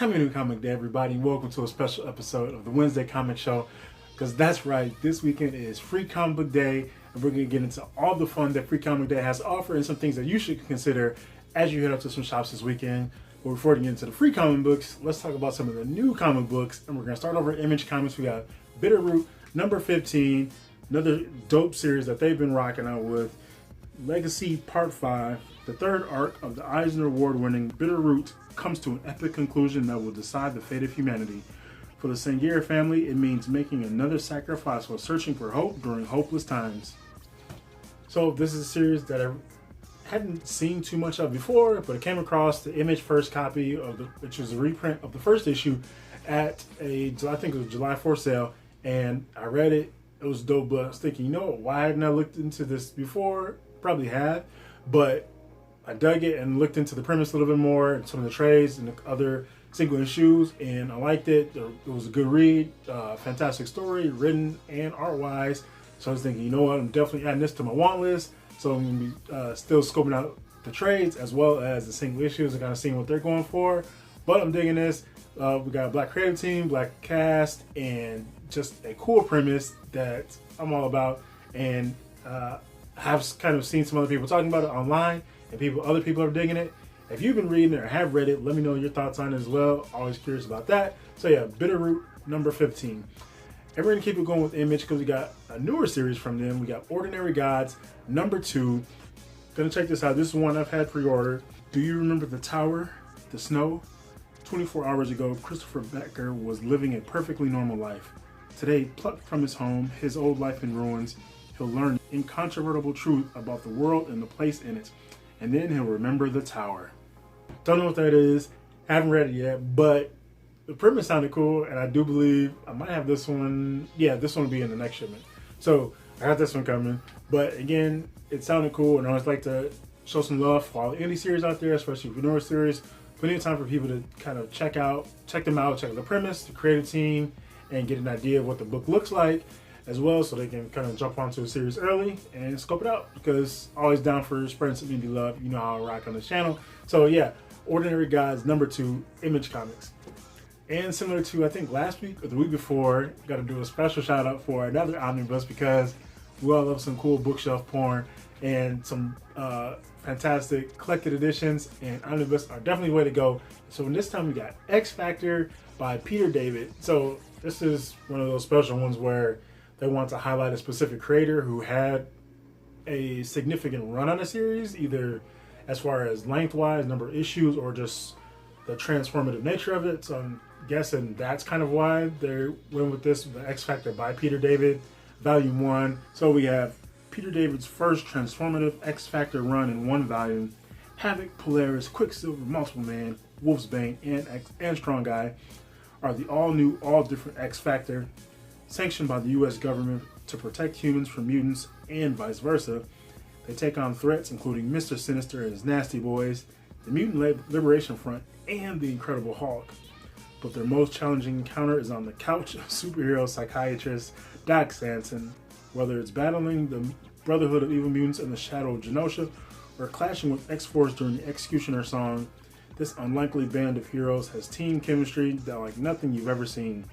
Happy New Comic Day, everybody. Welcome to a special episode of the Wednesday Comic Show. Because that's right, this weekend is Free Comic Book Day, and we're going to get into all the fun that Free Comic Day has to offer and some things that you should consider as you head up to some shops this weekend. But before we get into the free comic books, let's talk about some of the new comic books. And we're going to start over at Image Comics. We got Bitterroot, number 15, another dope series that they've been rocking out with. Legacy Part 5, the third arc of the Eisner Award-winning Bitterroot comes to an epic conclusion that will decide the fate of humanity. For the Sangir family, it means making another sacrifice while searching for hope during hopeless times. So this is a series that I hadn't seen too much of before, but I came across the Image first copy of which was a reprint of the first issue at I think it was July 4th sale, and I read it. It was dope, but I was thinking, you know what, why hadn't I looked into this before? Probably had, but I dug it and looked into the premise a little bit more and some of the trades and the other single issues, and I liked it. It was a good read, fantastic story, written and art-wise. So I was thinking, you know what, I'm definitely adding this to my want list. So I'm going to be still scoping out the trades as well as the single issues and kind of seeing what they're going for. But I'm digging this. We got a black creative team, black cast, and just a cool premise that I'm all about. And have kind of seen some other people talking about it online, and other people are digging it. If you've been reading it or have read it, let me know your thoughts on it as well. Always curious about that. So yeah, Bitterroot number 15. And we're gonna keep it going with Image because we got a newer series from them. We got Ordinary Gods number 2. Gonna check this out. This is one I've had pre-ordered. Do you remember the tower, the snow? 24 hours ago, Christopher Becker was living a perfectly normal life. Today, plucked from his home, his old life in ruins, he'll learn incontrovertible truth about the world and the place in it. And then he'll remember the tower. Don't know what that is. Haven't read it yet, but the premise sounded cool, and I do believe I might have this one. Yeah, this one will be in the next shipment. So I got this one coming. But again, it sounded cool, and I always like to show some love for all the indie series out there, especially for newer series. Plenty of time for people to kind of check them out, check out the premise, the creative team, and get an idea of what the book looks like as well, so they can kind of jump onto a series early and scope it out, because always down for spreading some indie love. You know how I rock on this channel. So yeah, Ordinary Gods number 2, Image Comics. And similar to, I think, last week or the week before, got to do a special shout out for another omnibus, because we all love some cool bookshelf porn and some fantastic collected editions, and omnibus are definitely the way to go. So this time we got X Factor by Peter David. So this is one of those special ones where they want to highlight a specific creator who had a significant run on a series, either as far as lengthwise, number of issues, or just the transformative nature of it. So I'm guessing that's kind of why they went with this, the X Factor by Peter David, Volume 1. So we have Peter David's first transformative X Factor run in one volume. Havoc, Polaris, Quicksilver, Multiple Man, Wolfsbane, and Strong Guy are the all-new, all-different X Factor, sanctioned by the US government to protect humans from mutants and vice versa. They take on threats including Mr. Sinister and his Nasty Boys, the Mutant Liberation Front, and the Incredible Hulk. But their most challenging encounter is on the couch of superhero psychiatrist Doc Samson. Whether it's battling the Brotherhood of Evil Mutants in the shadow of Genosha, or clashing with X-Force during the Executioner song, this unlikely band of heroes has team chemistry that like nothing you've ever seen,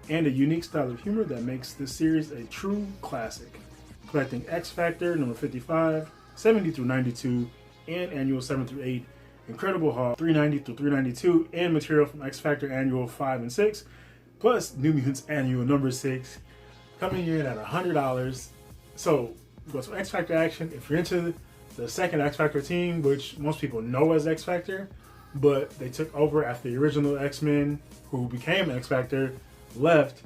and a unique style of humor that makes this series a true classic. Collecting X Factor number 55, 70 through 92, and Annual 7 through 8, Incredible Hulk 390 through 392, and material from X Factor Annual 5 and 6, plus New Mutants Annual number 6, coming in at $100. So we've got some X Factor action. If you're into the second X Factor team, which most people know as X Factor, but they took over after the original X-Men, who became X Factor, left.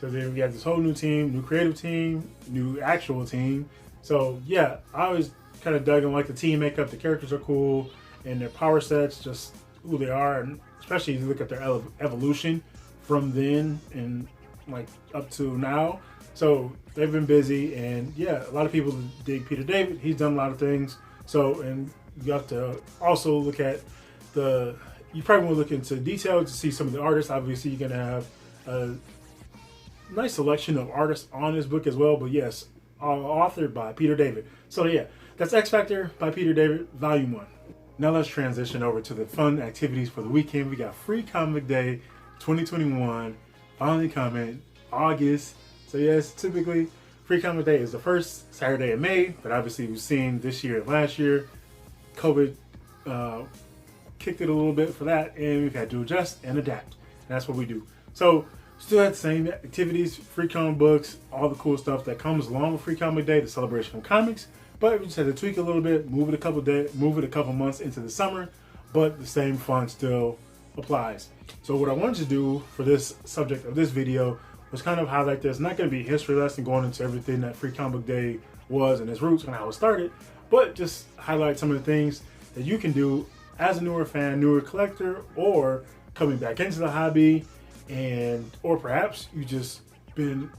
So then we have this whole new team, new creative team, new actual team. So yeah, I always kind of dug and like the team makeup. The characters are cool, and their power sets, just who they are, and especially if you look at their evolution from then and like up to now. So they've been busy, and yeah, a lot of people dig Peter David. He's done a lot of things. So, and you have to also look at you probably want to look into detail to see some of the artists. Obviously, you're gonna have a nice selection of artists on this book as well, but yes, all authored by Peter David. So yeah, that's X Factor by Peter David, Volume 1. Now let's transition over to the fun activities for the weekend. We got Free Comic Day 2021 finally coming August. So yes, typically Free Comic Day is the first Saturday in May, but obviously we've seen this year and last year, COVID kicked it a little bit for that, and we've had to adjust and adapt. And that's what we do. So still had the same activities, free comic books, all the cool stuff that comes along with Free Comic Day, the celebration of comics. But we just had to tweak a little bit, move it a couple months into the summer, but the same fun still applies. So what I wanted to do for this subject of this video was kind of highlight this. Not going to be a history lesson going into everything that Free Comic Day was and its roots and how it started, but just highlight some of the things that you can do as a newer fan, newer collector, or coming back into the hobby, or perhaps you just been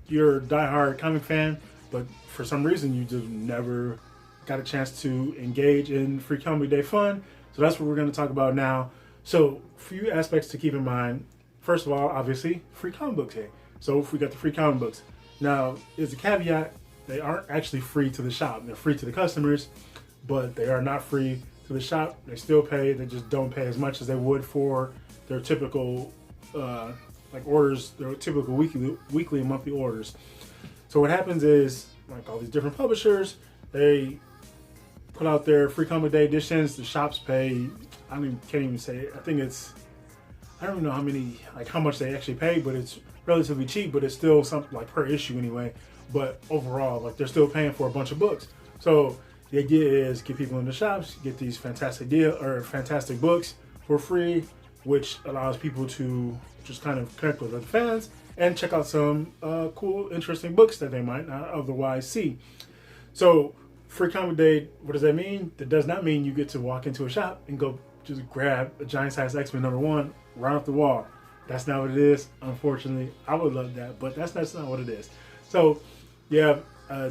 you're a diehard comic fan, but for some reason you just never got a chance to engage in Free Comic Day fun. So that's what we're going to talk about now. So a few aspects to keep in mind. First of all, obviously, Free Comic Books Day. So if we got the free comic books. Now, there's a caveat. They aren't actually free to the shop. They're free to the customers, but they are not free to the shop. They still pay. They just don't pay as much as they would for their typical orders, their typical weekly and monthly orders. So what happens is, like all these different publishers, they put out their Free Comic Day editions. The shops pay, can't even say, I think it's, I don't know how much they actually pay, but it's relatively cheap, but it's still something like per issue anyway. But overall, like they're still paying for a bunch of books. So the idea is get people in the shops, get these fantastic books for free, which allows people to just kind of connect with other fans and check out some cool, interesting books that they might not otherwise see. So Free Comic Day, what does that mean? That does not mean you get to walk into a shop and go just grab a giant size X-Men #1 right off the wall. That's not what it is, unfortunately. I would love that, but that's not what it is. So you have a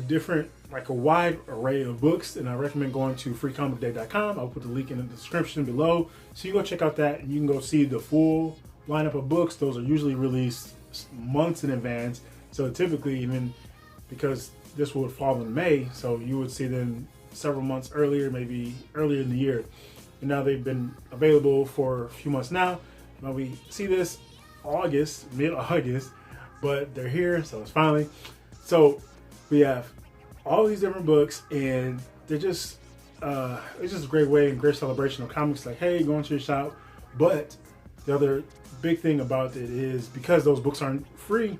wide array of books, and I recommend going to freecomicday.com. I'll put the link in the description below. So you go check out that, and you can go see the full lineup of books. Those are usually released months in advance. So typically, even because this would fall in May, so you would see them several months earlier, maybe earlier in the year. And now they've been available for a few months now. Now we see this mid-August, but they're here, so it's finally. So we have all these different books, and they're just it's just a great way and great celebration of comics. Like, hey, go into your shop. But the other big thing about it is because those books aren't free,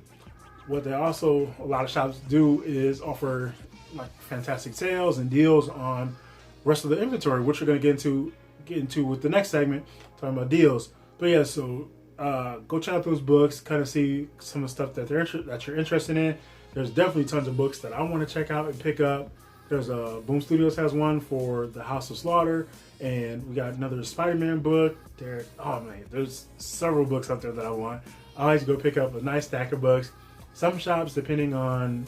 what they also, a lot of shops do is offer like fantastic sales and deals on the rest of the inventory, which we're going to get into with the next segment, talking about deals. But yeah, so go check out those books, kind of see some of the stuff that you're interested in. There's definitely tons of books that I want to check out and pick up. There's Boom Studios has one for the House of Slaughter, and we got another Spider-Man book. There's several books out there that I want. I like to go pick up a nice stack of books. Some shops, depending on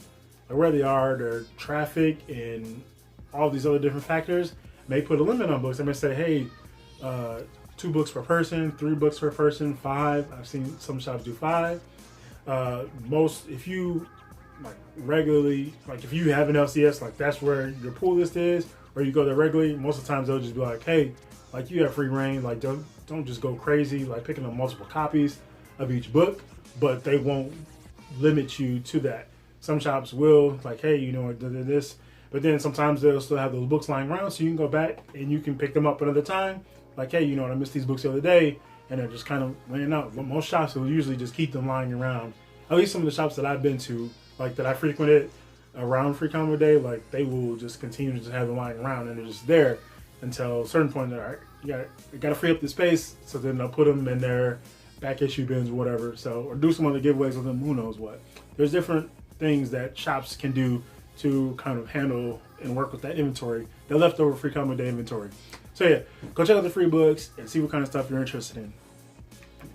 where they are, their traffic and all these other different factors, may put a limit on books. They may say, hey, 2 books per person, 3 books per person, 5. I've seen some shops do 5. If you regularly, if you have an LCS, that's where your pull list is, or you go there regularly, most of the times they'll just be like, hey, you have free reign, don't just go crazy, picking up multiple copies of each book, but they won't limit you to that. Some shops will, hey, this, but then sometimes they'll still have those books lying around, so you can go back and you can pick them up another time. Hey, I missed these books the other day, and they're just kind of laying out. But most shops will usually just keep them lying around. At least some of the shops that I've been to, that I frequented around Free Comic Day, they will just continue to just have them lying around, and they're just there until a certain point. They're you got to free up the space, so then they'll put them in their back issue bins or whatever. or do some other giveaways with them. Who knows what? There's different things that shops can do to kind of handle and work with that inventory, the leftover Free Comic Day inventory. So yeah, go check out the free books and see what kind of stuff you're interested in.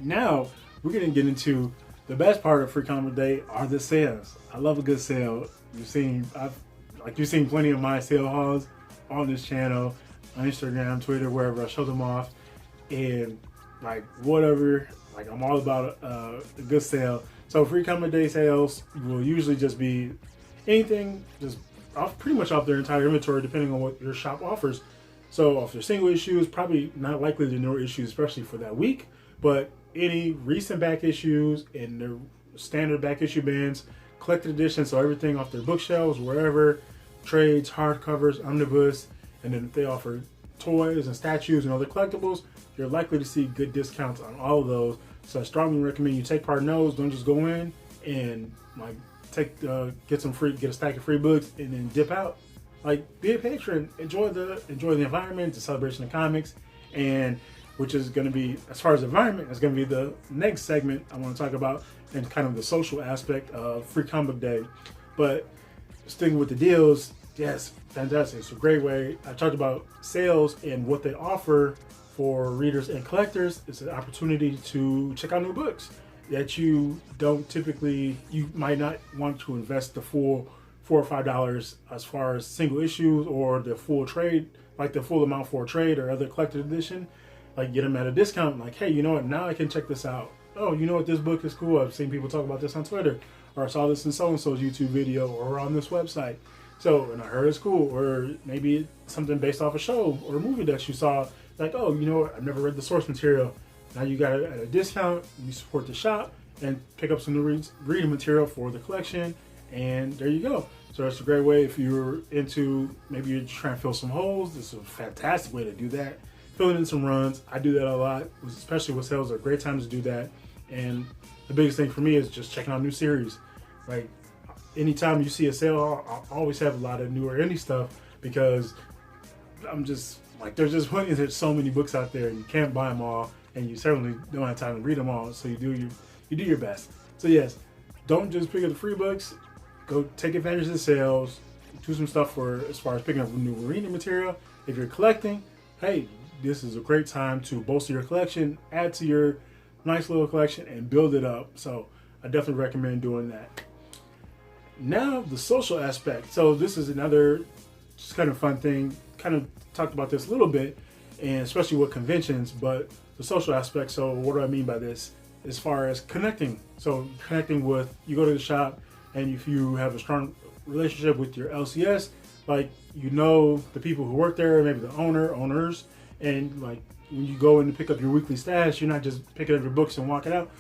Now, we're going to get into the best part of Free Comic Day are the sales. I love a good sale. You've seen plenty of my sale hauls on this channel, on Instagram, Twitter, wherever I show them off. And whatever, I'm all about a good sale. So Free Comic Day sales will usually just be anything, just pretty much off their entire inventory, depending on what your shop offers. So if they're single issues, probably not likely the newer issues, especially for that week. But any recent back issues in their standard back issue bins, collected editions, so everything off their bookshelves, wherever, trades, hardcovers, omnibus, and then if they offer toys and statues and other collectibles, you're likely to see good discounts on all of those. So I strongly recommend you take part in those. Don't just go in and like get a stack of free books and then dip out. Like, be a patron, enjoy the environment, the celebration of comics, and which is going to be, as far as the environment, it's going to be the next segment I want to talk about, and kind of the social aspect of Free Comic Book Day. But sticking with the deals, yes, fantastic. It's a great way. I talked about sales and what they offer for readers and collectors. It's an opportunity to check out new books that you might not want to invest the full $4 or $5 as far as single issues or the full trade, like the full amount for a trade or other collected edition. Like, get them at a discount. Like, hey, you know what? Now I can check this out. Oh, you know what? This book is cool. I've seen people talk about this on Twitter, or I saw this in so-and-so's YouTube video, or on this website. So, and I heard it's cool. Or maybe it's something based off a show or a movie that you saw. Like, oh, you know what? I've never read the source material. Now you got it at a discount. You support the shop and pick up some new reading material for the collection. And there you go. So that's a great way if you're into, maybe you're trying to fill some holes. This is a fantastic way to do that. Filling in some runs. I do that a lot, especially with sales. Are great times to do that. And the biggest thing for me is just checking out new series. Like, anytime you see a sale, I always have a lot of newer indie stuff, because I'm just like, there's so many books out there, and you can't buy them all, and you certainly don't have time to read them all. So you do your best. So yes, don't just pick up the free books. Go take advantage of the sales. Do some stuff as far as picking up new reading material. If you're collecting, hey, this is a great time to bolster your collection, add to your nice little collection, and build it up. So I definitely recommend doing that. Now, the social aspect. So this is another just kind of fun thing. Kind of talked about this a little bit, and especially with conventions, but the social aspect. So what do I mean by this? As far as connecting. So connecting with, you go to the shop, and if you have a strong relationship with your LCS, like, you know the people who work there, maybe the owners, and like when you go in to pick up your weekly stash, you're not just picking up your books and walking out.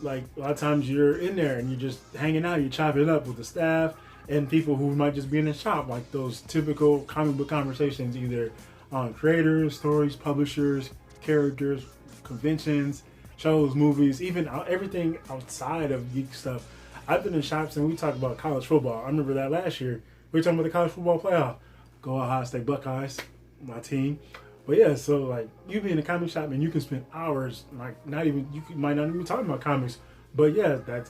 Like, a lot of times you're in there and you're just hanging out, you're chopping it up with the staff and people who might just be in the shop, like those typical comic book conversations, either on creators, stories, publishers, characters, conventions, shows, movies, even everything outside of geek stuff. I've been in shops and we talk about college football. I remember that last year. We were talking about the college football playoff. Go Ohio State Buckeyes, my team. But yeah, so like, you be in a comic shop and you can spend hours, like, might not even be talking about comics. But yeah, that's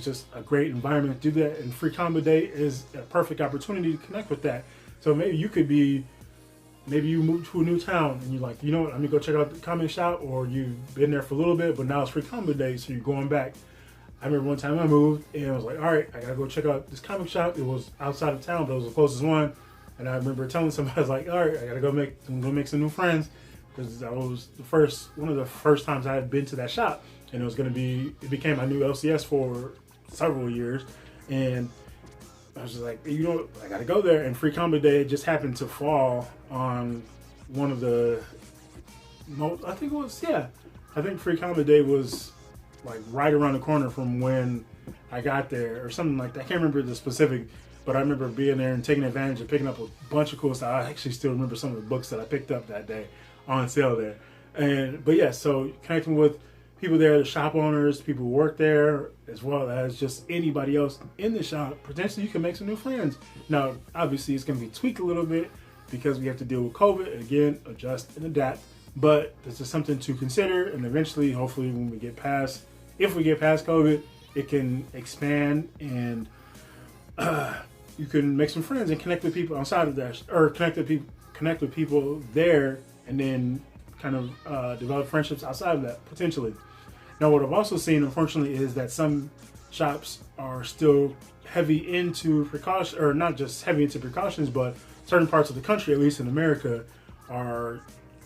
just a great environment to do that. And Free Comic Day is a perfect opportunity to connect with that. So maybe you moved to a new town and you're like, you know what, I'm gonna go check out the comic shop, or you've been there for a little bit, but now it's Free Comic Day, so you're going back. I remember one time I moved and I was like, all right, I gotta go check out this comic shop. It was outside of town, but it was the closest one. And I remember telling somebody, I was like, all right, I gotta go make some new friends, because that was one of the first times I had been to that shop, and it became my new LCS for several years. And I was just like, you know, I gotta go there. And Free Comic Day just happened to fall on one of the, I think Free Comic Day was like right around the corner from when I got there, or something like that. I can't remember the specific, but I remember being there and taking advantage of picking up a bunch of cool stuff. I actually still remember some of the books that I picked up that day on sale there. But yeah, so connecting with people there, the shop owners, people who work there, as well as just anybody else in the shop. Potentially you can make some new friends. Now, obviously it's going to be tweaked a little bit because we have to deal with COVID. Again, adjust and adapt. But this is something to consider, and eventually, hopefully, if we get past COVID, it can expand, and you can make some friends and connect with people outside of that, or connect with people there, and then kind of develop friendships outside of that, potentially. Now, what I've also seen, unfortunately, is that some shops are still heavy into precautions, or not just heavy into precautions, but certain parts of the country, at least in America, are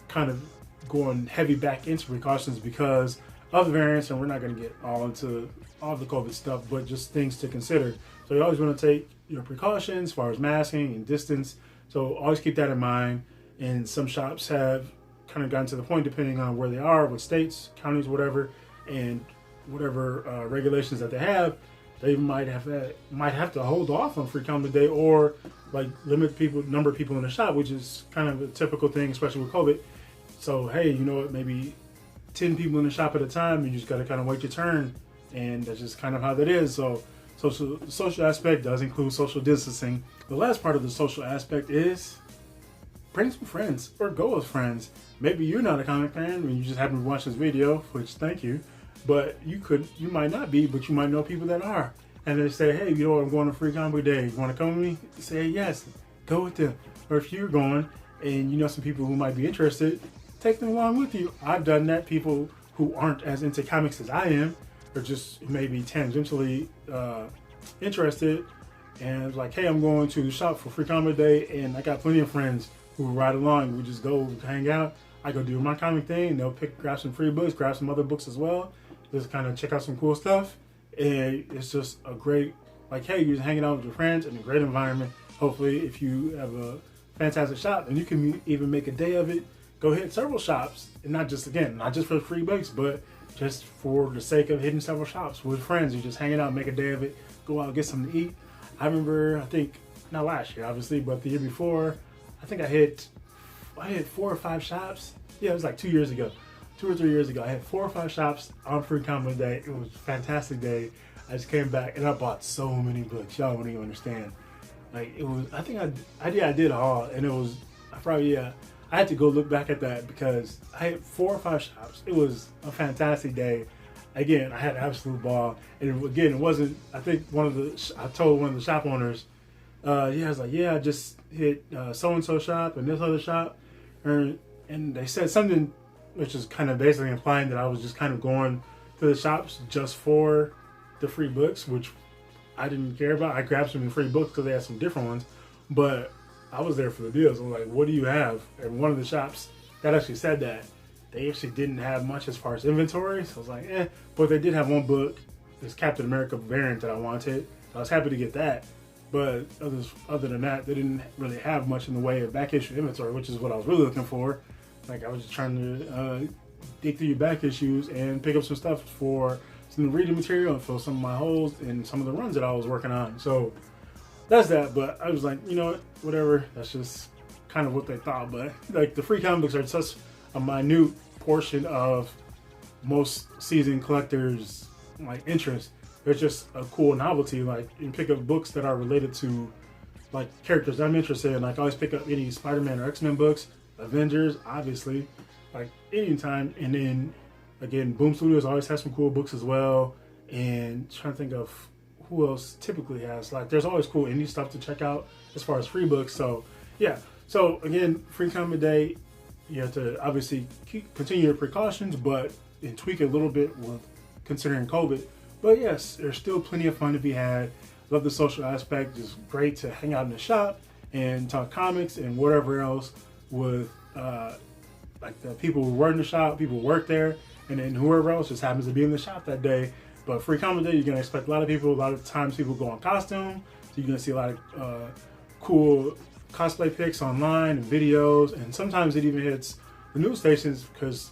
kind of going heavy back into precautions because of the variants, and we're not going to get all into all the COVID stuff, but just things to consider. So you always want to take your precautions as far as masking and distance. So always keep that in mind. and some shops have kind of gotten to the point, depending on where they are, with states, counties, whatever, and whatever regulations that they have, they might have to hold off on Free Comic Day, or like limit number of people in the shop, which is kind of a typical thing, especially with COVID. So hey, you know what, maybe 10 people in the shop at a time, you just got to kind of wait your turn, and that's just kind of how that is. So social aspect does include social distancing. The last part of the social aspect is bring some friends or go with friends. Maybe you're not a comic fan and you just happen to watch this video, which thank you, but you might not be, but you might know people that are. And they say, hey, you know what, I'm going to Free Comic Day. You want to come with me? Say yes, go with them. Or if you're going and you know some people who might be interested, take them along with you. I've done that. People who aren't as into comics as I am, or just maybe tangentially interested, and it's like, hey, I'm going to the shop for Free Comic Day, and I got plenty of friends who will ride along. We just go hang out. I go do my comic thing. They'll grab some free books, grab some other books as well. Just kind of check out some cool stuff. And it's just a great, like, hey, you're just hanging out with your friends in a great environment. Hopefully, if you have a fantastic shop and you can even make a day of it, go hit several shops. And not just for free books, but just for the sake of hitting several shops with friends. You're just hanging out, make a day of it, go out, get something to eat. I remember, I think, not last year, obviously, but the year before, I think I hit 4 or 5 shops. Yeah, it was like 2 years ago. 2 or 3 years ago, I had 4 or 5 shops on Free Comic Day. It was a fantastic day. I just came back and I bought so many books. Y'all wouldn't even understand. Like, it was, I think I did all, and it was, I had to go look back at that because I had 4 or 5 shops. It was a fantastic day. Again, I had an absolute ball. And again, it wasn't, I think I told one of the shop owners, I was like, yeah, I just hit so-and-so shop and this other shop. And they said something which is kind of basically implying that I was just kind of going to the shops just for the free books, which I didn't care about. I grabbed some free books because they had some different ones, but I was there for the deals. I'm like, what do you have? And one of the shops that actually said that, they actually didn't have much as far as inventory. So I was like, but they did have one book, this Captain America variant that I wanted. So I was happy to get that. But other than that, they didn't really have much in the way of back issue inventory, which is what I was really looking for. Like, I was just trying to dig through your back issues and pick up some stuff for some reading material and fill some of my holes in some of the runs that I was working on. So that's that. But I was like, you know what, whatever. That's just kind of what they thought. But like, the free comic books are such a minute portion of most seasoned collectors' like interest. They're just a cool novelty. Like, you can pick up books that are related to like characters that I'm interested in. Like, I always pick up any Spider-Man or X-Men books, Avengers, obviously, like anytime. And then again, Boom Studios always has some cool books as well. And trying to think of who else typically has, like, there's always cool indie stuff to check out as far as free books. So yeah. So again, Free Comic Day, you have to obviously continue your precautions, but and tweak it a little bit with considering COVID. But yes, there's still plenty of fun to be had. Love the social aspect. Just great to hang out in the shop and talk comics and whatever else with like the people who run the shop, people who work there, and then whoever else just happens to be in the shop that day. But Free Comic Day, you're gonna expect a lot of people. A lot of times people go in costume, so you're gonna see a lot of cool cosplay pics online and videos, and sometimes it even hits the news stations, because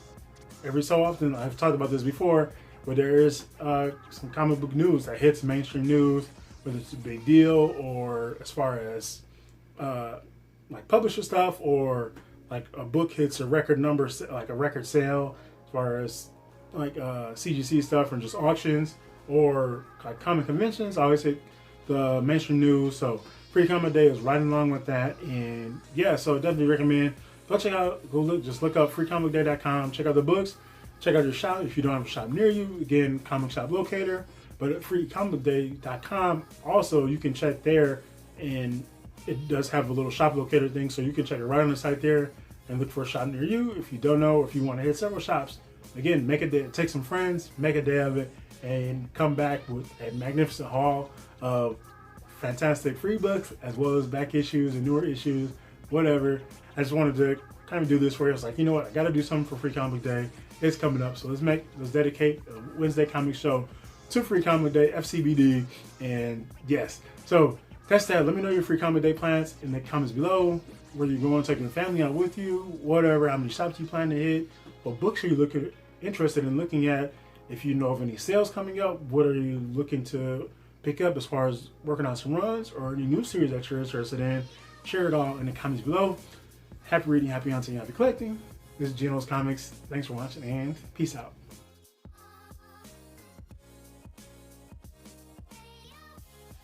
every so often, I've talked about this before, where there is some comic book news that hits mainstream news, whether it's a big deal or as far as like publisher stuff, or like a book hits a record number, like a record sale, as far as like CGC stuff and just auctions, or like comic conventions. I always hit the mainstream news. So Free Comic Day is right along with that. And yeah, so definitely recommend, go check out, just look up freecomicday.com, check out the books, check out your shop if you don't have a shop near you. Again, comic shop locator. But at freecomicday.com, also you can check there, and it does have a little shop locator thing, so you can check it right on the site there and look for a shop near you. If you don't know, if you want to hit several shops, again, make a day, take some friends, make a day of it, and come back with a magnificent haul of fantastic free books, as well as back issues and newer issues, whatever. I just wanted to kind of do this for you. I was like, you know what, I got to do something for Free Comic Day. It's coming up, so let's dedicate a Wednesday comic show to Free Comic Day, FCBD, and yes. So that's that. Let me know your Free Comic Day plans in the comments below. whether you're going to take your family out with you, whatever, how many shops you plan to hit, what books are you interested in looking at, if you know of any sales coming up, what are you looking to pick up as far as working on some runs or any new series that you're interested in. Share it all in the comments below. Happy reading, happy hunting, happy collecting. This is Geno's Comics. Thanks for watching and peace out.